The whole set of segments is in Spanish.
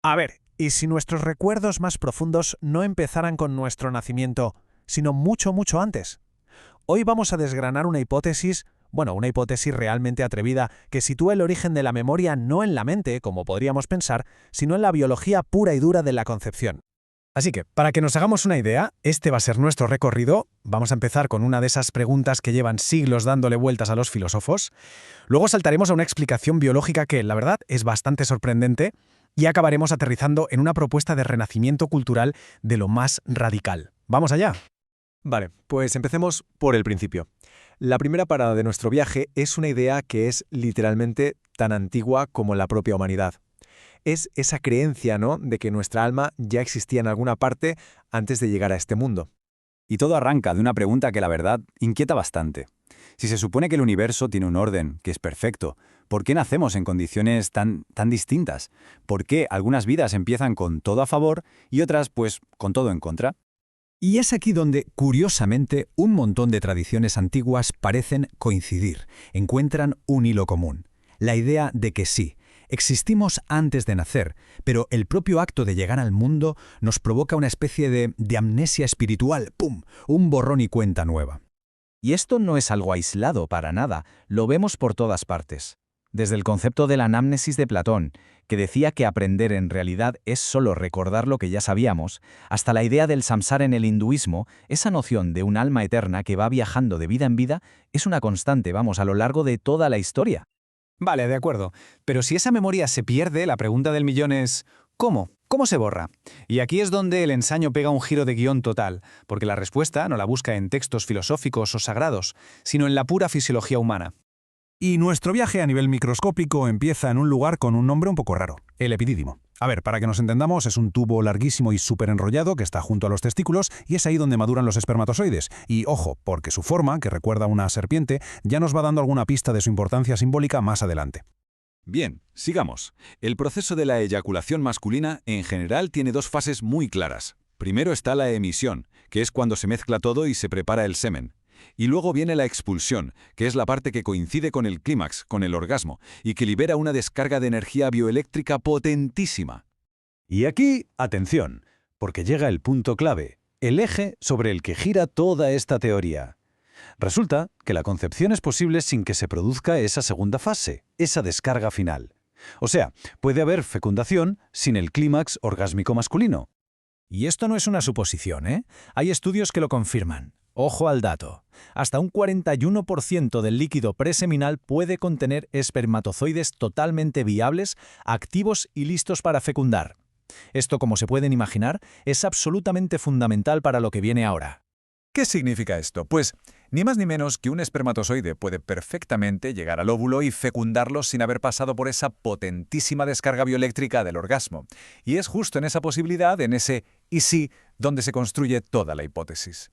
A ver, ¿y si nuestros recuerdos más profundos no empezaran con nuestro nacimiento, sino mucho, mucho antes? Hoy vamos a desgranar una hipótesis, bueno, una hipótesis realmente atrevida, que sitúa el origen de la memoria no en la mente, como podríamos pensar, sino en la biología pura y dura de la concepción. Así que, para que nos hagamos una idea, este va a ser nuestro recorrido. Vamos a empezar con una de esas preguntas que llevan siglos dándole vueltas a los filósofos. Luego saltaremos a una explicación biológica que, la verdad, es bastante sorprendente. Y acabaremos aterrizando en una propuesta de renacimiento cultural de lo más radical. ¿Vamos allá? Vale, pues empecemos por el principio. La primera parada de nuestro viaje es una idea que es literalmente tan antigua como la propia humanidad. Es esa creencia, ¿no?, de que nuestra alma ya existía en alguna parte antes de llegar a este mundo. Y todo arranca de una pregunta que la verdad inquieta bastante. Si se supone que el universo tiene un orden, que es perfecto, ¿por qué nacemos en condiciones tan distintas? ¿Por qué algunas vidas empiezan con todo a favor y otras, pues, con todo en contra? Y es aquí donde, curiosamente, un montón de tradiciones antiguas parecen coincidir, encuentran un hilo común. La idea de que sí, existimos antes de nacer, pero el propio acto de llegar al mundo nos provoca una especie de amnesia espiritual, ¡pum!, un borrón y cuenta nueva. Y esto no es algo aislado para nada, lo vemos por todas partes. Desde el concepto de la anamnesis de Platón, que decía que aprender en realidad es solo recordar lo que ya sabíamos, hasta la idea del samsara en el hinduismo, esa noción de un alma eterna que va viajando de vida en vida es una constante, a lo largo de toda la historia. Vale, de acuerdo. Pero si esa memoria se pierde, la pregunta del millón es ¿cómo? ¿Cómo se borra? Y aquí es donde el ensayo pega un giro de guión total, porque la respuesta no la busca en textos filosóficos o sagrados, sino en la pura fisiología humana. Y nuestro viaje a nivel microscópico empieza en un lugar con un nombre un poco raro, el epidídimo. A ver, para que nos entendamos, es un tubo larguísimo y súper enrollado que está junto a los testículos y es ahí donde maduran los espermatozoides. Y ojo, porque su forma, que recuerda a una serpiente, ya nos va dando alguna pista de su importancia simbólica más adelante. Bien, sigamos. El proceso de la eyaculación masculina, en general, tiene dos fases muy claras. Primero está la emisión, que es cuando se mezcla todo y se prepara el semen. Y luego viene la expulsión, que es la parte que coincide con el clímax, con el orgasmo, y que libera una descarga de energía bioeléctrica potentísima. Y aquí, atención, porque llega el punto clave, el eje sobre el que gira toda esta teoría. Resulta que la concepción es posible sin que se produzca esa segunda fase, esa descarga final. O sea, puede haber fecundación sin el clímax orgásmico masculino. Y esto no es una suposición, ¿eh? Hay estudios que lo confirman. Ojo al dato. Hasta un 41% del líquido preseminal puede contener espermatozoides totalmente viables, activos y listos para fecundar. Esto, como se pueden imaginar, es absolutamente fundamental para lo que viene ahora. ¿Qué significa esto? Pues ni más ni menos que un espermatozoide puede perfectamente llegar al óvulo y fecundarlo sin haber pasado por esa potentísima descarga bioeléctrica del orgasmo. Y es justo en esa posibilidad, en ese y sí, donde se construye toda la hipótesis.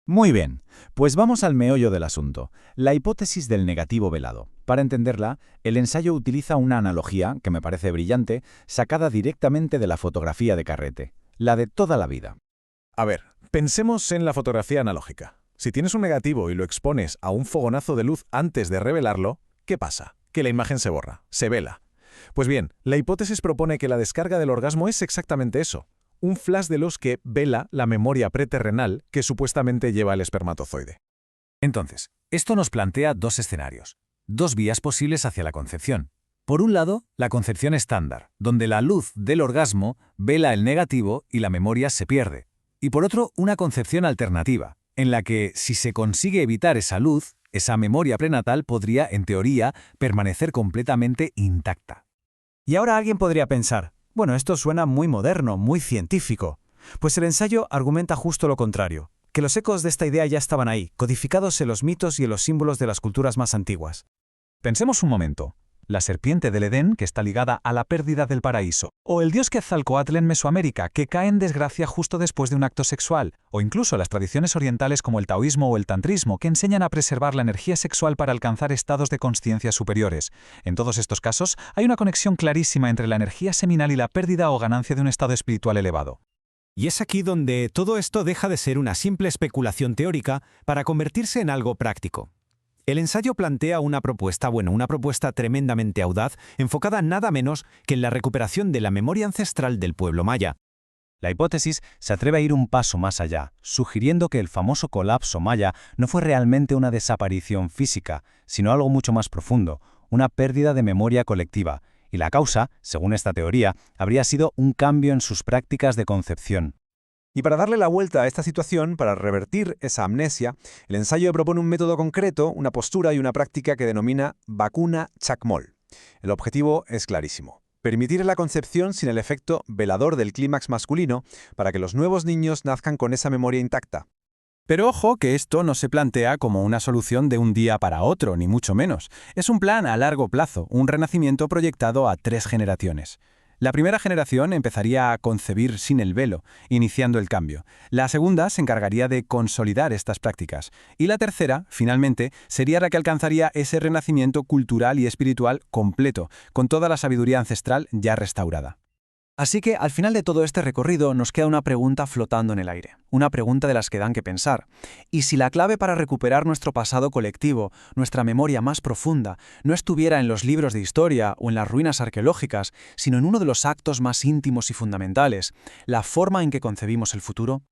Muy bien, pues vamos al meollo del asunto, la hipótesis del negativo velado. Para entenderla, el ensayo utiliza una analogía, que me parece brillante, sacada directamente de la fotografía de carrete, la de toda la vida. A ver, pensemos en la fotografía analógica. Si tienes un negativo y lo expones a un fogonazo de luz antes de revelarlo, ¿qué pasa? Que la imagen se borra, se vela. Pues bien, la hipótesis propone que la descarga del orgasmo es exactamente eso. Un flash de luz que vela la memoria preterrenal que supuestamente lleva el espermatozoide. Entonces, esto nos plantea dos escenarios, dos vías posibles hacia la concepción. Por un lado, la concepción estándar, donde la luz del orgasmo vela el negativo y la memoria se pierde. Y por otro, una concepción alternativa, en la que, si se consigue evitar esa luz, esa memoria prenatal podría, en teoría, permanecer completamente intacta. Y ahora alguien podría pensar, bueno, esto suena muy moderno, muy científico. Pues el ensayo argumenta justo lo contrario, que los ecos de esta idea ya estaban ahí, codificados en los mitos y en los símbolos de las culturas más antiguas. Pensemos un momento. La serpiente del Edén, que está ligada a la pérdida del paraíso, o el dios Quetzalcóatl en Mesoamérica, que cae en desgracia justo después de un acto sexual, o incluso las tradiciones orientales como el taoísmo o el tantrismo, que enseñan a preservar la energía sexual para alcanzar estados de consciencia superiores. En todos estos casos, hay una conexión clarísima entre la energía seminal y la pérdida o ganancia de un estado espiritual elevado. Y es aquí donde todo esto deja de ser una simple especulación teórica para convertirse en algo práctico. El ensayo plantea una propuesta tremendamente audaz, enfocada nada menos que en la recuperación de la memoria ancestral del pueblo maya. La hipótesis se atreve a ir un paso más allá, sugiriendo que el famoso colapso maya no fue realmente una desaparición física, sino algo mucho más profundo, una pérdida de memoria colectiva, y la causa, según esta teoría, habría sido un cambio en sus prácticas de concepción. Y para darle la vuelta a esta situación, para revertir esa amnesia, el ensayo propone un método concreto, una postura y una práctica que denomina vacuna Chacmol. El objetivo es clarísimo: permitir la concepción sin el efecto velador del clímax masculino para que los nuevos niños nazcan con esa memoria intacta. Pero ojo que esto no se plantea como una solución de un día para otro, ni mucho menos. Es un plan a largo plazo, un renacimiento proyectado a 3 generaciones. La primera generación empezaría a concebir sin el velo, iniciando el cambio. La segunda se encargaría de consolidar estas prácticas. Y la tercera, finalmente, sería la que alcanzaría ese renacimiento cultural y espiritual completo, con toda la sabiduría ancestral ya restaurada. Así que al final de todo este recorrido nos queda una pregunta flotando en el aire, una pregunta de las que dan que pensar. ¿Y si la clave para recuperar nuestro pasado colectivo, nuestra memoria más profunda, no estuviera en los libros de historia o en las ruinas arqueológicas, sino en uno de los actos más íntimos y fundamentales, la forma en que concebimos el futuro?